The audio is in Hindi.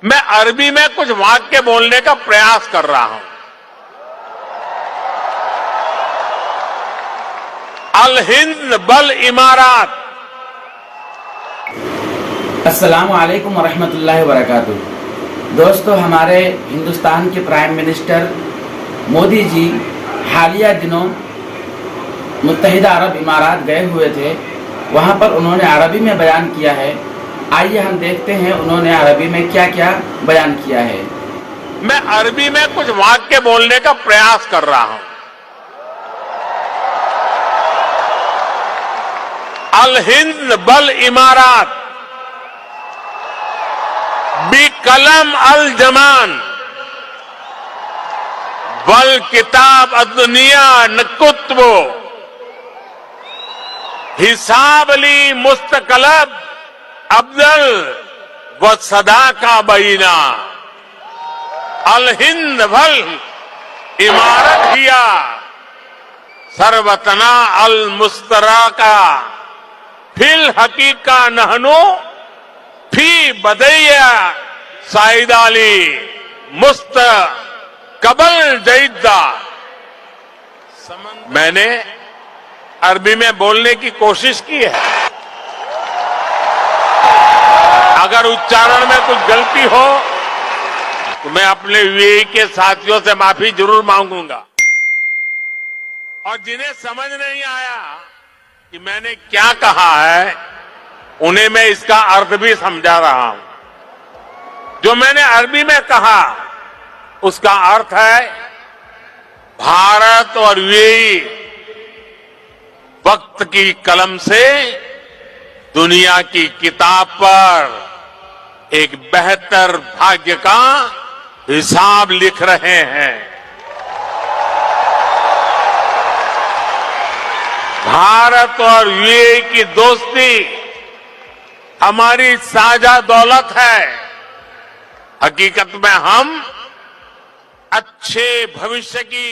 मैं अरबी में कुछ वाक्य बोलने का प्रयास कर रहा हूं। अल हिंद बल इमारात। अस्सलामु अलैकुम वरहमतुल्लाहि वबरकातुहू। दोस्तों, हमारे हिंदुस्तान के प्राइम मिनिस्टर मोदी जी हालिया दिनों मुत्तहिदा अरब इमारात गए हुए थे। वहां पर उन्होंने अरबी में बयान किया है। आइए हम देखते हैं उन्होंने अरबी में क्या क्या बयान किया है। मैं अरबी में कुछ वाक्य बोलने का प्रयास कर रहा हूं। अल हिंद बल इमारात बी कलम अल जमान बल किताब अदनिया नकुत्बो हिसाब अली मुस्तकलब अब्दल व सदा का बीना। अल हिंद भल इमारत हिया सरवतना अल मुस्तरा का फिल हकीका नहनो फी बदैया साइदाली मुस्त कबल जईदा। मैंने अरबी में बोलने की कोशिश की है। अगर उच्चारण में कुछ गलती हो तो मैं अपने यूएई के साथियों से माफी जरूर मांगूंगा। और जिन्हें समझ नहीं आया कि मैंने क्या कहा है, उन्हें मैं इसका अर्थ भी समझा रहा हूं। जो मैंने अरबी में कहा उसका अर्थ है भारत और यूएई वक्त की कलम से दुनिया की किताब पर एक बेहतर भाग्य का हिसाब लिख रहे हैं। भारत और यूएई की दोस्ती हमारी साझा दौलत है। हकीकत में हम अच्छे भविष्य की